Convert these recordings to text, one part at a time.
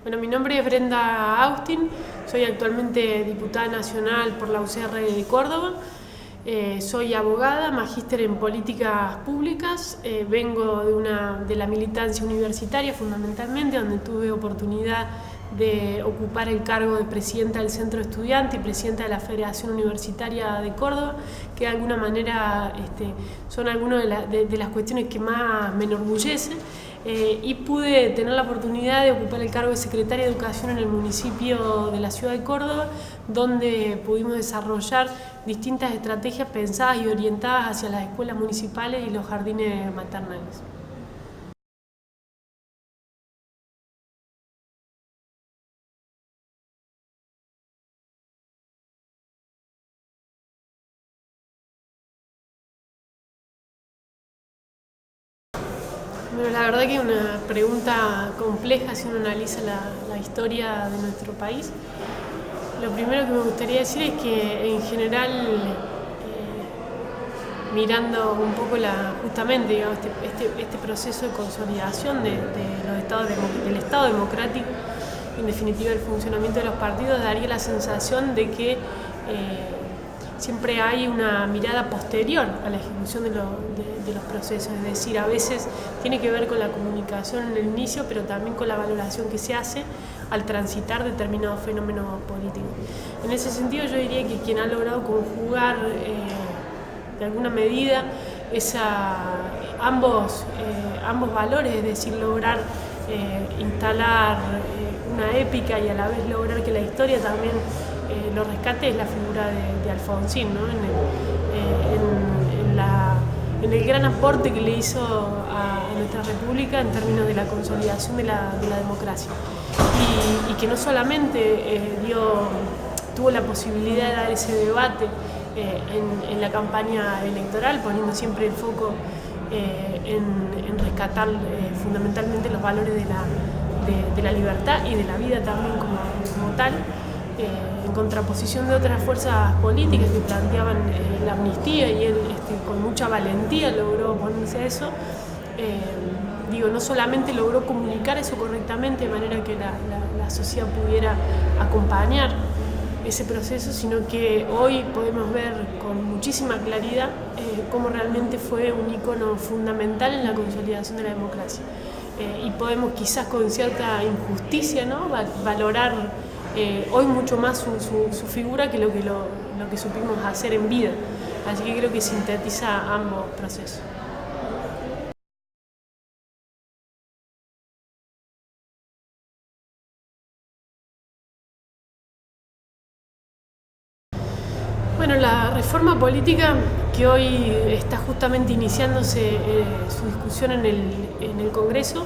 Bueno, mi nombre es Brenda Austin, soy actualmente diputada nacional por la UCR de Córdoba, soy abogada, magíster en políticas públicas, vengo de la militancia universitaria fundamentalmente, donde tuve oportunidad de ocupar el cargo de presidenta del Centro Estudiante y presidenta de la Federación Universitaria de Córdoba, que de alguna manera son algunas de las cuestiones que más me enorgullecen. Y pude tener la oportunidad de ocupar el cargo de secretaria de Educación en el municipio de la ciudad de Córdoba, donde pudimos desarrollar distintas estrategias pensadas y orientadas hacia las escuelas municipales y los jardines maternales. Bueno, la verdad que es una pregunta compleja si uno analiza la historia de nuestro país. Lo primero que me gustaría decir es que en general, mirando un poco justamente digamos, este proceso de consolidación del Estado democrático, en definitiva el funcionamiento de los partidos, daría la sensación de que siempre hay una mirada posterior a la ejecución de los procesos, es decir, a veces tiene que ver con la comunicación en el inicio, pero también con la valoración que se hace al transitar determinados fenómenos políticos. En ese sentido yo diría que quien ha logrado conjugar de alguna medida ambos valores, es decir, lograr instalar una épica y a la vez lograr que la historia también lo rescate, es la figura de Alfonsín, ¿no? En el gran aporte que le hizo a nuestra república en términos de la consolidación de la democracia. Y que no solamente tuvo la posibilidad de dar ese debate en la campaña electoral, poniendo siempre el foco en rescatar fundamentalmente los valores de la libertad y de la vida también como tal, en contraposición de otras fuerzas políticas que planteaban la amnistía, y él con mucha valentía logró oponerse a eso. No solamente logró comunicar eso correctamente de manera que la sociedad pudiera acompañar ese proceso, sino que hoy podemos ver con muchísima claridad cómo realmente fue un ícono fundamental en la consolidación de la democracia. Y podemos quizás con cierta injusticia, ¿no?, valorar hoy mucho más su figura que lo que supimos hacer en vida. Así que creo que sintetiza ambos procesos. Bueno, la reforma política que hoy está justamente iniciándose su discusión en el Congreso,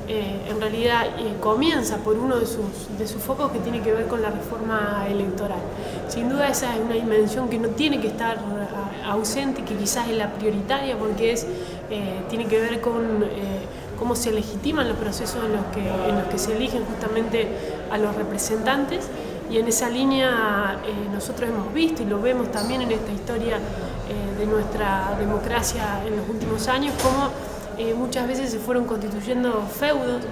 en realidad comienza por uno de sus focos, que tiene que ver con la reforma electoral. Sin duda esa es una dimensión que no tiene que estar ausente, que quizás es la prioritaria, porque tiene que ver con cómo se legitiman los procesos en los que se eligen justamente a los representantes. Y en esa línea nosotros hemos visto, y lo vemos también en esta historia de nuestra democracia en los últimos años, cómo muchas veces se fueron constituyendo feudos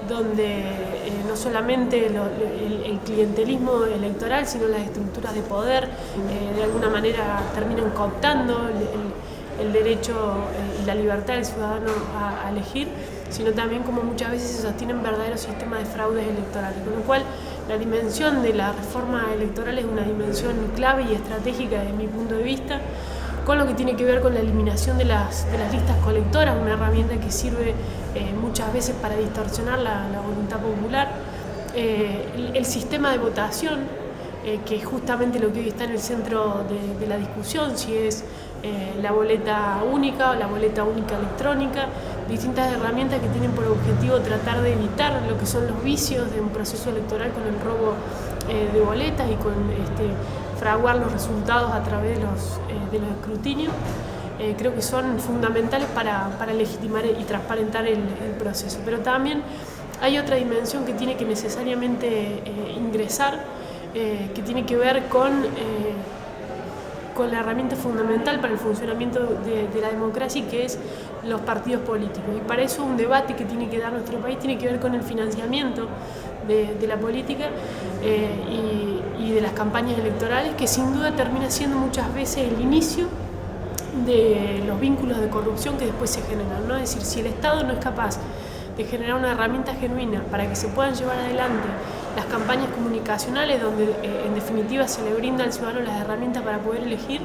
donde no solamente el clientelismo electoral, sino las estructuras de poder de alguna manera terminan cooptando el derecho y la libertad del ciudadano a elegir, sino también como muchas veces se sostienen verdaderos sistemas de fraudes electorales. Con lo cual, la dimensión de la reforma electoral es una dimensión clave y estratégica desde mi punto de vista, con lo que tiene que ver con la eliminación de las listas colectoras, una herramienta que sirve muchas veces para distorsionar la voluntad popular, el sistema de votación, que es justamente lo que hoy está en el centro de la discusión, si es la boleta única o la boleta única electrónica, distintas herramientas que tienen por objetivo tratar de evitar lo que son los vicios de un proceso electoral con el robo de boletas y con fraguar los resultados a través de los escrutinios. Creo que son fundamentales para legitimar y transparentar el proceso. Pero también hay otra dimensión que tiene que necesariamente ingresar, que tiene que ver con con la herramienta fundamental para el funcionamiento de la democracia, que es los partidos políticos. Y para eso un debate que tiene que dar nuestro país tiene que ver con el financiamiento de la política y de las campañas electorales, que sin duda termina siendo muchas veces el inicio de los vínculos de corrupción que después se generan, ¿no? Es decir, si el Estado no es capaz de generar una herramienta genuina para que se puedan llevar adelante las campañas comunicacionales, donde en definitiva se le brinda al ciudadano las herramientas para poder elegir,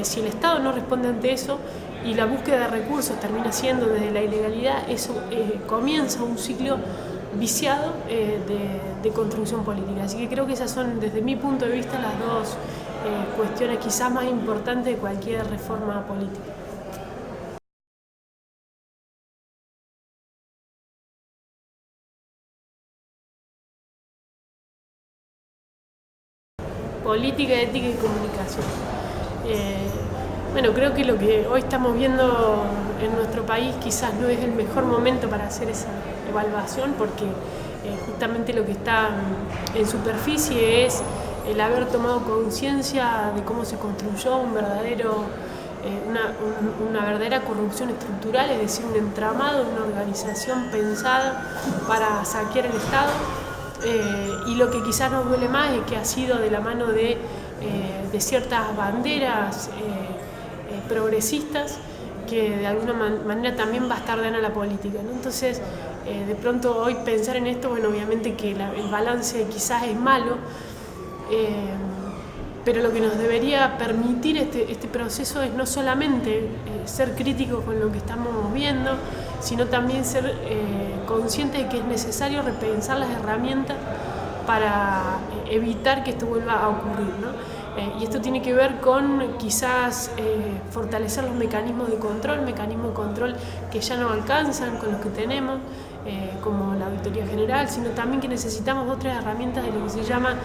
si el Estado no responde ante eso y la búsqueda de recursos termina siendo desde la ilegalidad, eso comienza un ciclo viciado de construcción política. Así que creo que esas son, desde mi punto de vista, las dos cuestiones quizás más importantes de cualquier reforma política. Política, ética y comunicación. Bueno, creo que lo que hoy estamos viendo en nuestro país quizás no es el mejor momento para hacer esa evaluación, porque justamente lo que está en superficie es el haber tomado conciencia de cómo se construyó una verdadera corrupción estructural, es decir, un entramado, una organización pensada para saquear el Estado. Y lo que quizás nos duele más es que ha sido de la mano de ciertas banderas progresistas que de alguna manera también bastardean a la política, ¿no? Entonces, de pronto hoy pensar en esto, bueno, obviamente que el balance quizás es malo, pero lo que nos debería permitir este proceso es no solamente ser críticos con lo que estamos viendo, sino también ser conscientes de que es necesario repensar las herramientas para evitar que esto vuelva a ocurrir, ¿no? Y esto tiene que ver con quizás fortalecer los mecanismos de control que ya no alcanzan con los que tenemos, como la Auditoría General, sino también que necesitamos otras herramientas de lo que se llama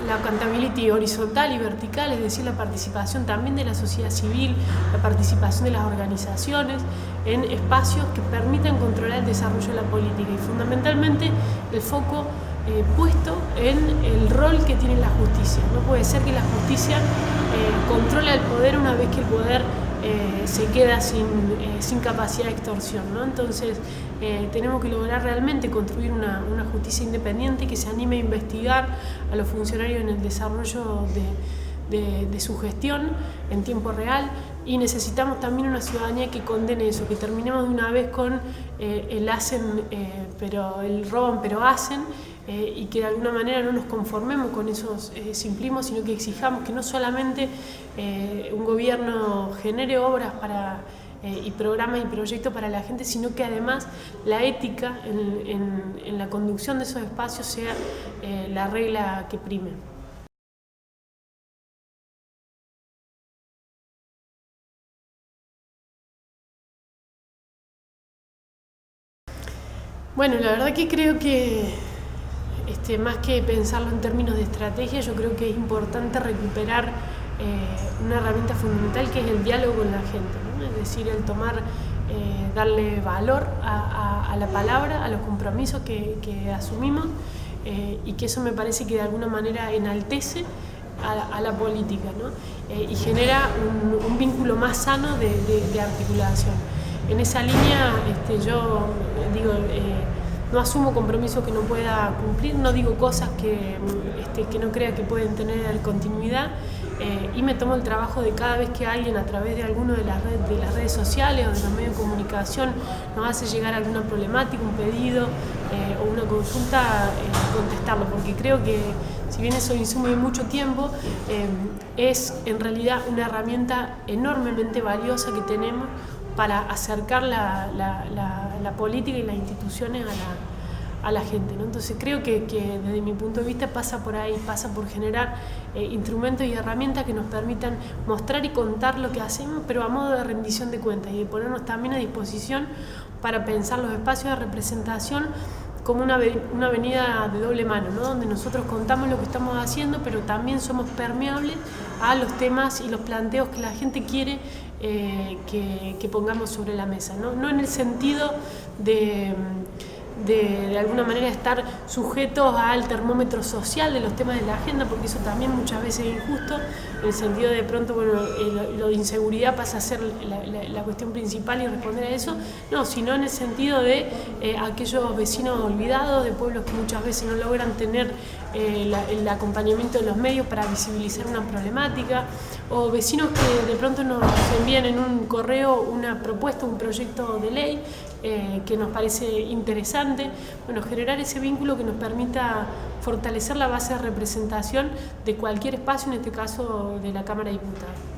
la accountability horizontal y vertical, es decir, la participación también de la sociedad civil, la participación de las organizaciones en espacios que permitan controlar el desarrollo de la política y fundamentalmente el foco puesto en el rol que tiene la justicia. No puede ser que la justicia controle el poder una vez que el poder se queda sin capacidad de extorsión, ¿no? Entonces tenemos que lograr realmente construir una justicia independiente que se anime a investigar a los funcionarios en el desarrollo de su gestión en tiempo real, y necesitamos también una ciudadanía que condene eso, que terminemos de una vez con el roban pero hacen, y que de alguna manera no nos conformemos con esos simplismos, sino que exijamos que no solamente un gobierno genere obras y programas y proyectos para la gente, sino que además la ética en la conducción de esos espacios sea la regla que prime. Bueno, la verdad que creo que más que pensarlo en términos de estrategia, yo creo que es importante recuperar una herramienta fundamental que es el diálogo con la gente, ¿no? Es decir, el darle valor a la palabra, a los compromisos que asumimos, y que eso me parece que de alguna manera enaltece a la política, ¿no? Y genera un vínculo más sano de articulación. En esa línea yo digo, no asumo compromisos que no pueda cumplir, no digo cosas que no crea que pueden tener continuidad, y me tomo el trabajo de cada vez que alguien a través de alguno de las redes sociales o de los medios de comunicación nos hace llegar alguna problemática, un pedido o una consulta, contestarlo, porque creo que si bien eso insume mucho tiempo, es en realidad una herramienta enormemente valiosa que tenemos para acercar la política y las instituciones a la gente, ¿no? Entonces creo que desde mi punto de vista pasa por ahí, pasa por generar instrumentos y herramientas que nos permitan mostrar y contar lo que hacemos, pero a modo de rendición de cuentas, y de ponernos también a disposición para pensar los espacios de representación como una avenida de doble mano, ¿no? Donde nosotros contamos lo que estamos haciendo, pero también somos permeables a los temas y los planteos que la gente quiere que pongamos sobre la mesa, ¿no? No en el sentido de de alguna manera estar sujetos al termómetro social de los temas de la agenda, porque eso también muchas veces es injusto, en el sentido de pronto, bueno, lo de inseguridad pasa a ser la cuestión principal y responder a eso, no, sino en el sentido de aquellos vecinos olvidados, de pueblos que muchas veces no logran tener el acompañamiento de los medios para visibilizar una problemática, o vecinos que de pronto nos envían en un correo una propuesta, un proyecto de ley que nos parece interesante. Bueno, generar ese vínculo que nos permita fortalecer la base de representación de cualquier espacio, en este caso de la Cámara de Diputados.